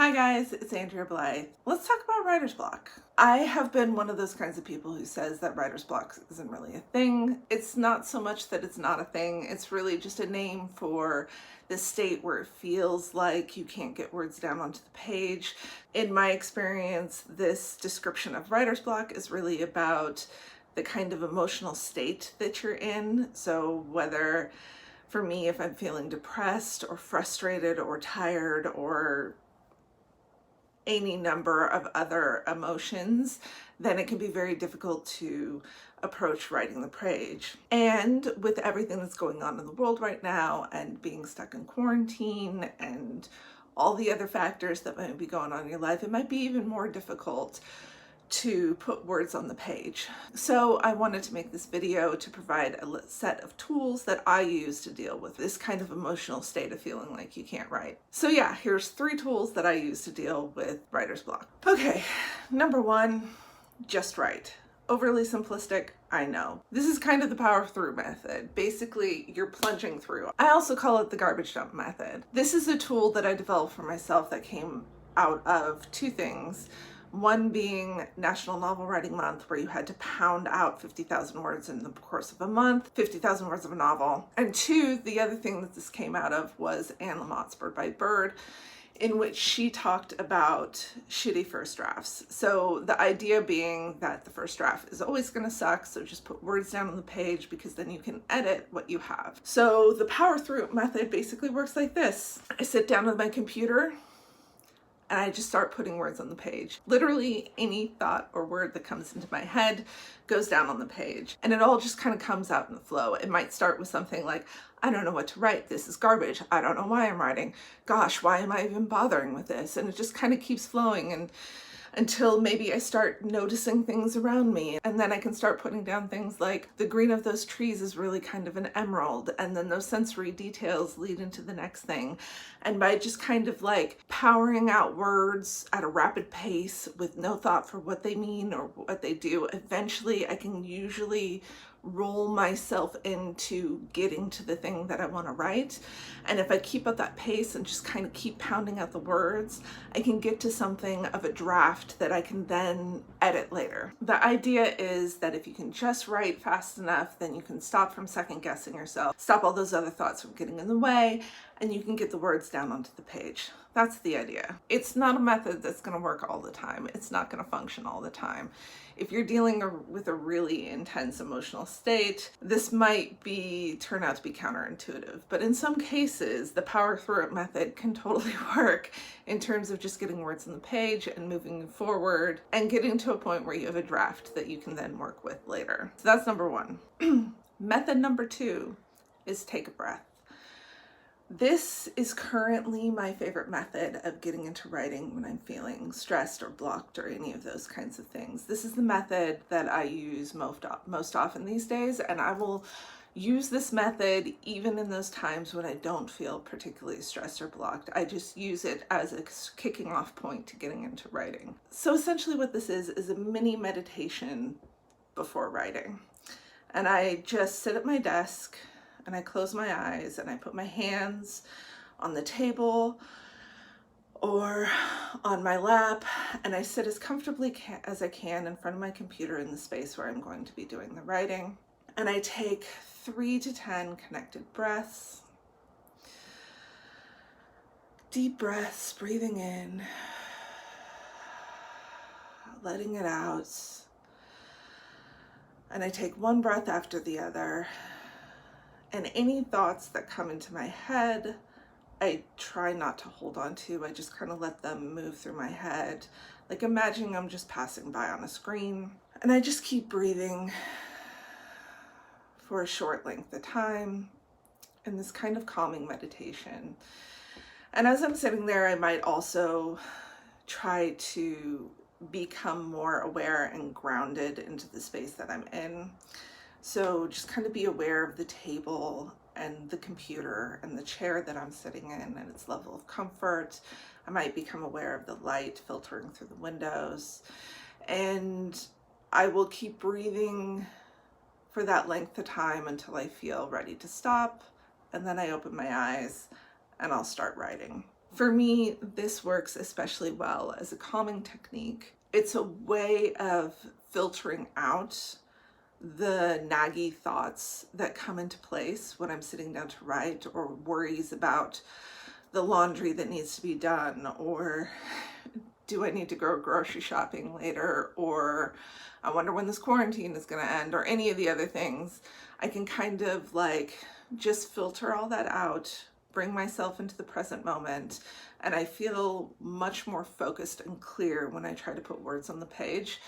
Hi guys, it's Andrea Blythe. Let's talk about writer's block. I have been one of those kinds of people who says that writer's block isn't really a thing. It's not so much that it's not a thing, it's really just a name for the state where it feels like you can't get words down onto the page. In my experience, this description of writer's block is really about the kind of emotional state that you're in. So whether, for me, if I'm feeling depressed or frustrated or tired or any number of other emotions, then it can be very difficult to approach writing the page. And with everything that's going on in the world right now and being stuck in quarantine and all the other factors that might be going on in your life, it might be even more difficult to put words on the page. So I wanted to make this video to provide a set of tools that I use to deal with this kind of emotional state of feeling like you can't write. So yeah, here's 3 tools that I use to deal with writer's block. Okay, number 1, just write. Overly simplistic, I know. This is kind of the power through method. Basically, you're plunging through. I also call it the garbage dump method. This is a tool that I developed for myself that came out of 2 things. One being National Novel Writing Month, where you had to pound out 50,000 words in the course of a month, 50,000 words of a novel. And 2, the other thing that this came out of was Anne Lamott's Bird by Bird, in which she talked about shitty first drafts. So the idea being that the first draft is always going to suck, so just put words down on the page because then you can edit what you have. So the power through method basically works like this. I sit down with my computer and I just start putting words on the page. Literally any thought or word that comes into my head goes down on the page, and it all just kind of comes out in the flow. It might start with something like, I don't know what to write. This is garbage. I don't know why I'm writing. Gosh, why am I even bothering with this? And it just kind of keeps flowing and until maybe I start noticing things around me. And then I can start putting down things like the green of those trees is really kind of an emerald. And then those sensory details lead into the next thing. And by just kind of like powering out words at a rapid pace with no thought for what they mean or what they do, eventually I can usually roll myself into getting to the thing that I want to write. And if I keep up that pace and just kind of keep pounding out the words, I can get to something of a draft that I can then edit later. The idea is that if you can just write fast enough, then you can stop from second guessing yourself, stop all those other thoughts from getting in the way, and you can get the words down onto the page. That's the idea. It's not a method that's going to work all the time. It's not going to function all the time. If you're dealing with a really intense emotional state, this might turn out to be counterintuitive. But in some cases, the power through it method can totally work in terms of just getting words on the page and moving forward and getting to a point where you have a draft that you can then work with later. So that's number 1. Method number 2 is take a breath. This is currently my favorite method of getting into writing when I'm feeling stressed or blocked or any of those kinds of things. This is the method that I use most often these days, and I will use this method even in those times when I don't feel particularly stressed or blocked. I just use it as a kicking off point to getting into writing. So essentially what this is a mini meditation before writing. And I just sit at my desk and I close my eyes and I put my hands on the table or on my lap, and I sit as comfortably as I can in front of my computer in the space where I'm going to be doing the writing. And I take 3 to 10 connected breaths. Deep breaths, breathing in, letting it out. And I take one breath after the other. And any thoughts that come into my head, I try not to hold on to. I just kind of let them move through my head. Like imagining I'm just passing by on a screen. And I just keep breathing for a short length of time in this kind of calming meditation. And as I'm sitting there, I might also try to become more aware and grounded into the space that I'm in. So just kind of be aware of the table and the computer and the chair that I'm sitting in and its level of comfort. I might become aware of the light filtering through the windows. And I will keep breathing for that length of time until I feel ready to stop. And then I open my eyes and I'll start writing. For me, this works especially well as a calming technique. It's a way of filtering out the naggy thoughts that come into place when I'm sitting down to write, or worries about the laundry that needs to be done, or do I need to go grocery shopping later, or I wonder when this quarantine is going to end, or any of the other things. I can kind of like just filter all that out, bring myself into the present moment, and I feel much more focused and clear when I try to put words on the page.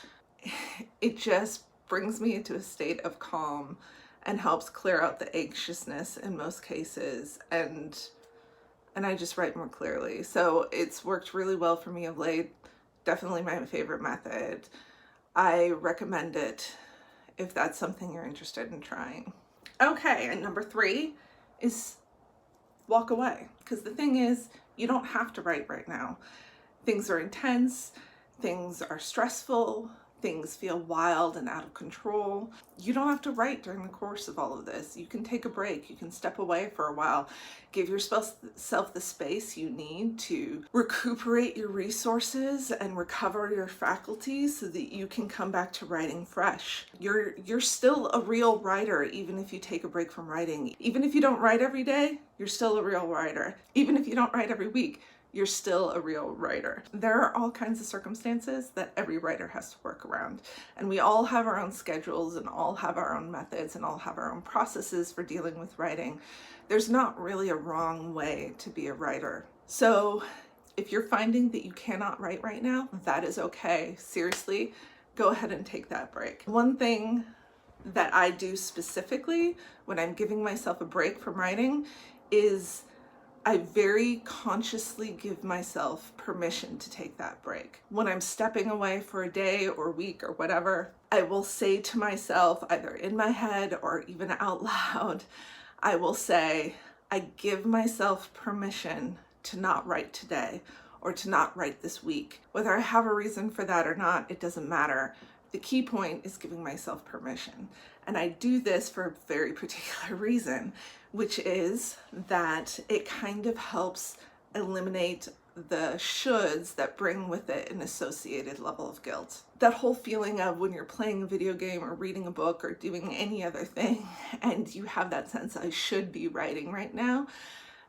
It just brings me into a state of calm and helps clear out the anxiousness in most cases, and I just write more clearly. So it's worked really well for me of late. Definitely my favorite method. I recommend it if that's something you're interested in trying. Okay, and number 3 is walk away. Because the thing is, you don't have to write right now. Things are intense, things are stressful, things feel wild and out of control. You don't have to write during the course of all of this. You can take a break, you can step away for a while, give yourself the space you need to recuperate your resources and recover your faculties so that you can come back to writing fresh. You're still a real writer even if you take a break from writing. Even if you don't write every day, you're still a real writer. Even if you don't write every week, you're still a real writer. There are all kinds of circumstances that every writer has to work around. And we all have our own schedules and all have our own methods and all have our own processes for dealing with writing. There's not really a wrong way to be a writer. So if you're finding that you cannot write right now, that is okay. Seriously, go ahead and take that break. One thing that I do specifically when I'm giving myself a break from writing is I very consciously give myself permission to take that break. When I'm stepping away for a day or week or whatever, I will say to myself, either in my head or even out loud, I will say, I give myself permission to not write today or to not write this week. Whether I have a reason for that or not, it doesn't matter. The key point is giving myself permission. And I do this for a very particular reason, which is that it kind of helps eliminate the shoulds that bring with it an associated level of guilt. That whole feeling of when you're playing a video game or reading a book or doing any other thing, and you have that sense, I should be writing right now,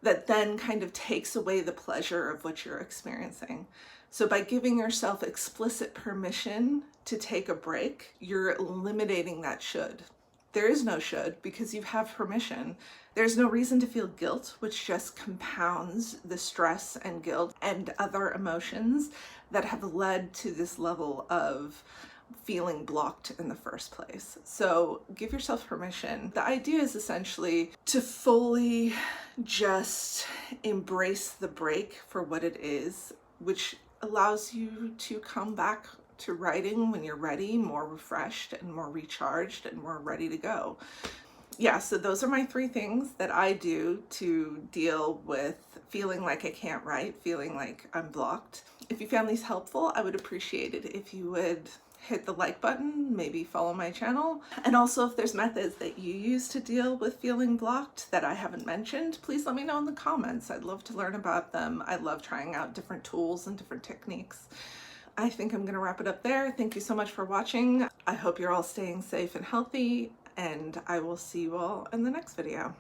that then kind of takes away the pleasure of what you're experiencing. So by giving yourself explicit permission to take a break, you're eliminating that should. There is no should because you have permission. There's no reason to feel guilt, which just compounds the stress and guilt and other emotions that have led to this level of feeling blocked in the first place. So give yourself permission. The idea is essentially to fully just embrace the break for what it is, which allows you to come back to writing when you're ready, more refreshed and more recharged and more ready to go. Yeah, so those are my 3 things that I do to deal with feeling like I can't write, feeling like I'm blocked. If you found these helpful, I would appreciate it if you would hit the like button, maybe follow my channel. And also if there's methods that you use to deal with feeling blocked that I haven't mentioned, please let me know in the comments. I'd love to learn about them. I love trying out different tools and different techniques. I think I'm gonna wrap it up there. Thank you so much for watching. I hope you're all staying safe and healthy, and I will see you all in the next video.